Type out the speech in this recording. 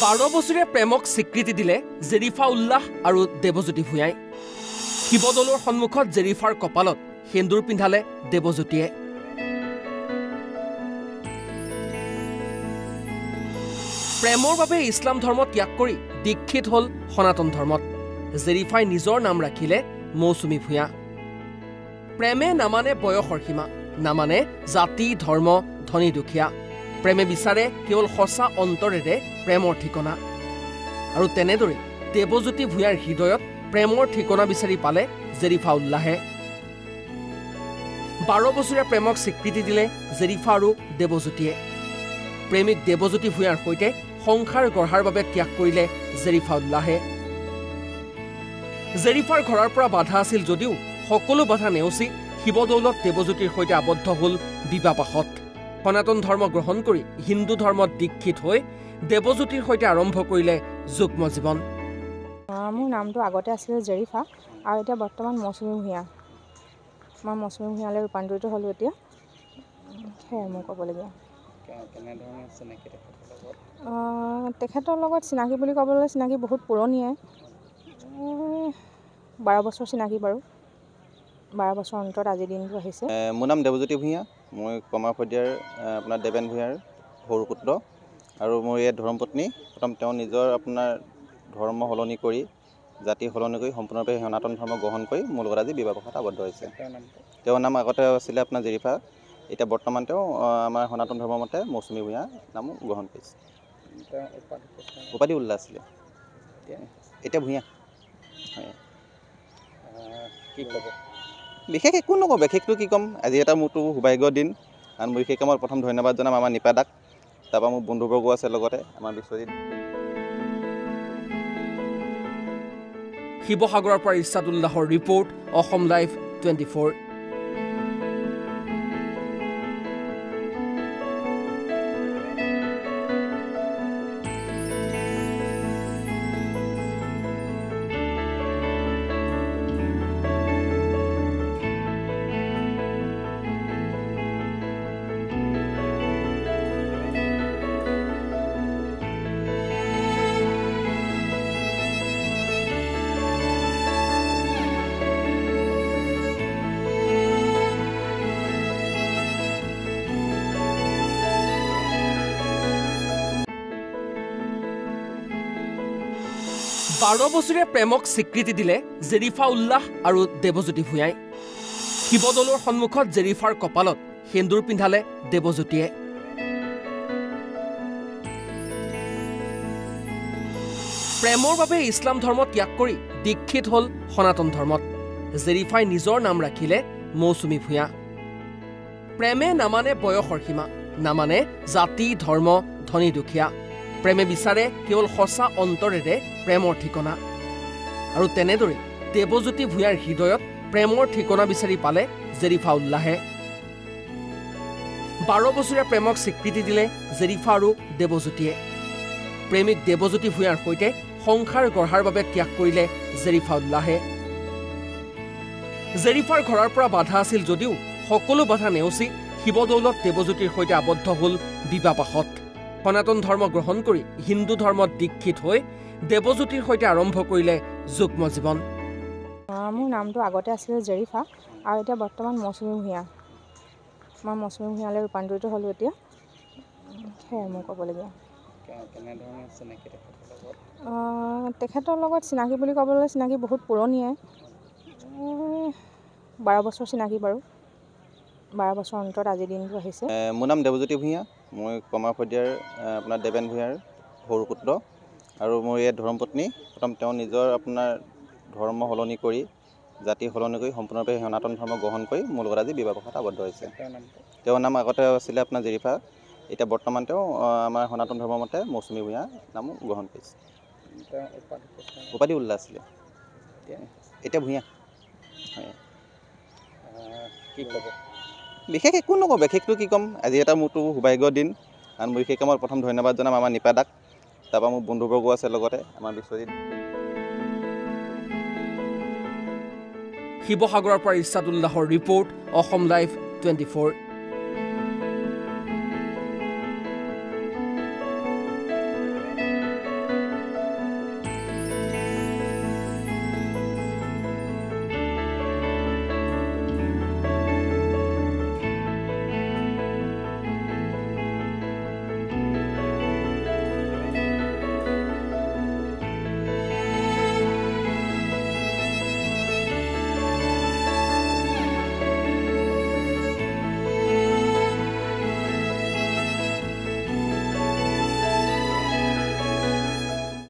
12 বছৰীয়া প্ৰেমক স্বীকৃতি দিলে জেৰিফা উল্লাহ আৰু দেৱজ্যোতি ভূঞাই। শিৱদৌলৰ সন্মুখত জেৰিফাৰ কপালত সেন্দুৰ পিন্ধালে দেৱজ্যোতিয়ে। প্ৰেমৰ বাবে ইছলাম ধৰ্ম ত্যাগ কৰি দীক্ষিত হল সনাতন ধৰ্মত। জেৰিফাই নিজৰ নাম ৰাখিলে মৌচুমী ভূঞা। প্ৰেমে নামানে বয়সৰ সীমা, নামানে জাতি ধৰ্ম ধনী দুখীয়া। প্ৰেমে বিচাৰে কেৱল সঁচা অন্তৰেৰে প্ৰেমৰ ঠিকনা। আৰু তেনেদৰে দেৱজ্যোতি ভূঞাৰ হৃদয়ত প্ৰেমৰ ঠিকনা বিচাৰি পালে জেৰিফা উল্লাহে। 12 বছৰীয়া প্ৰেমক স্বীকৃতি দিলে জেৰিফা আৰু দেৱজ্যোতিয়ে। প্ৰেমিক দেৱজ্যোতি ভূঞাৰ সৈতে সংসাৰ গঢ়াৰ বাবে ত্যাগ কৰিলে জেৰিফা উল্লাহে। জেৰিফাৰ ঘৰৰ পৰা বাধা আছিল যদিও সকলো বাধা নেওচি শিৱদৌলত দেৱজ্যোতিৰ সৈতে আবদ্ধ হল বিবাহপাশত। সনাতন ধৰ্ম গ্ৰহণ কৰি হিন্দু ধৰ্মত দীক্ষিত হৈ দেৱজ্যোতিৰ সৈতে আৰম্ভ কৰিলে যুগ্ম জীৱন। মোৰ নামটো আগতে আছিলে জেৰিফা আৰু এতিয়া বৰ্তমান মৌচুমী ভূঞা। মই মৌচুমী ভূঞালৈ ৰূপান্তৰিত হ'লোঁ এতিয়া। সেয়াই মোৰ ক'বলগীয়া। তেখেতৰ লগত চিনাকি বুলি ক'বলৈ চিনাকি বহুত পুৰণিয়াই। 12 বছৰ চিনাকি বাৰু। 12 বছৰ অন্তৰত আজিৰ দিনটো আহিছে। মোৰ নাম দেৱজ্যোতি ভূঞা। মই কমাৰশদিয়াৰ আপোনাৰ দেৱেন ভূঞাৰ সৰু পুত্ৰ আৰু মোৰ এই ধৰ্মপত্নী। প্ৰথম তেওঁ নিজৰ আপোনাৰ ধৰ্ম সলনি কৰি জাতি সলনি কৰি সম্পূৰ্ণৰূপে সনাতন ধৰ্ম গ্ৰহণ কৰি মোৰ লগত আজি বিবাহপাশত আবদ্ধ হৈছে। তেওঁৰ নাম আগতে আছিলে আপোনাৰ জেৰিফা, এতিয়া বৰ্তমান তেওঁ আমাৰ সনাতন ধৰ্মৰ মতে মৌচুমী ভূঞা নাম গ্ৰহণ কৰিছে। উপাধি উল্লাহ আছিলে, এতিয়া ভূঞা। কি ক'ব? বিশেষ একো নকওঁ, বিশেষটো কি ক'ম, আজি এটা মোৰতো সৌভাগ্যৰ দিন। কাৰণ বিশেষকৈ মই প্ৰথম ধন্যবাদ জনাম আমাৰ নিপাদাক, তাৰপৰা মোৰ বন্ধুবৰ্গ আছে লগতে আমাৰ বিশ্বজিৎ। শিৱসাগৰৰ পৰা ইছাদ উল্লাহৰ ৰিপৰ্ট, অসম লাইভ 24। বাৰ বছৰীয়া প্ৰেমক স্বীকৃতি দিলে জেৰিফা উল্লাহ আৰু দেৱজ্যোতি ভূঞাই। শিৱদৌলৰ সন্মুখত জেৰিফাৰ কপালত সেন্দুৰ পিন্ধালে দেৱজ্যোতিয়ে। প্ৰেমৰ বাবে ইছলাম ধৰ্ম ত্যাগ কৰি দীক্ষিত হল সনাতন ধৰ্মত। জেৰিফাই নিজৰ নাম ৰাখিলে মৌচুমী ভূঞা। প্ৰেমে নামানে বয়সৰ সীমা, নামানে জাতি ধৰ্ম ধনী দুখীয়া। প্ৰেমে বিচাৰে কেৱল সঁচা অন্তৰেৰে প্ৰেমৰ ঠিকনা। আৰু তেনেদৰে দেৱজ্যোতি ভূঞাৰ হৃদয়ত প্ৰেমৰ ঠিকনা বিচাৰি পালে জেৰিফা উল্লাহে। 12 বছৰীয়া প্ৰেমক স্বীকৃতি দিলে জেৰিফা আৰু দেৱজ্যোতিয়ে। প্ৰেমিক দেৱজ্যোতি ভূঞাৰ সৈতে সংসাৰ গঢ়াৰ বাবে ত্যাগ কৰিলে জেৰিফা উল্লাহে। জেৰিফাৰ ঘৰৰ পৰা বাধা আছিল যদিও সকলো বাধা নেওচি শিৱদৌলত দেৱজ্যোতিৰ সৈতে আবদ্ধ হল বিবাহপাশত। সনাতন ধৰ্ম গ্ৰহণ কৰি হিন্দু ধৰ্মত দীক্ষিত হৈ দেৱজ্যোতিৰ সৈতে আৰম্ভ কৰিলে যুগ্ম জীৱন। মোৰ নামটো আগতে আছিলে জেৰিফা আৰু এতিয়া বৰ্তমান মৌচুমী ভূঞা। মই মৌচুমী ভূঞালৈ ৰূপান্তৰিত হ'লোঁ এতিয়া। সেয়াই মোৰ ক'বলগীয়া। তেখেতৰ লগত চিনাকি বুলি ক'বলৈ চিনাকি বহুত পুৰণিয়াই। 12 বছৰ চিনাকি বাৰু। 12 বছৰ অন্তৰত আজিৰ দিনটো আহিছে। মোৰ নাম দেৱজ্যোতি ভূঞা। মই কমাৰশদিয়াৰ আপোনাৰ দেৱেন ভূঞাৰ সৰু পুত্ৰ আৰু মোৰ এই ধৰ্মপত্নী। প্ৰথম তেওঁ নিজৰ আপোনাৰ ধৰ্ম সলনি কৰি জাতি সলনি কৰি সম্পূৰ্ণৰূপে সনাতন ধৰ্ম গ্ৰহণ কৰি মোৰ লগত আজি বিবাহপাশত আবদ্ধ হৈছে। তেওঁৰ নাম আগতে আছিলে আপোনাৰ জেৰিফা, এতিয়া বৰ্তমান তেওঁ আমাৰ সনাতন ধৰ্মৰ মতে মৌচুমী ভূঞা নাম গ্ৰহণ কৰিছে। উপাধি উল্লাহ আছিলে, এতিয়া ভূঞা। কি ক'ব? বিশেষ একো নকওঁ, বিশেষটো কি ক'ম, আজি এটা মোৰতো সৌভাগ্যৰ দিন। কাৰণ বিশেষকৈ মই প্ৰথম ধন্যবাদ জনাম আমাৰ নিপাদাক, তাৰপৰা মোৰ বন্ধুবৰ্গ আছে লগতে আমাৰ বিশ্বজিৎ। শিৱসাগৰৰ পৰা ইছাদ উল্লাহৰ ৰিপৰ্ট, অসম লাইভ 24।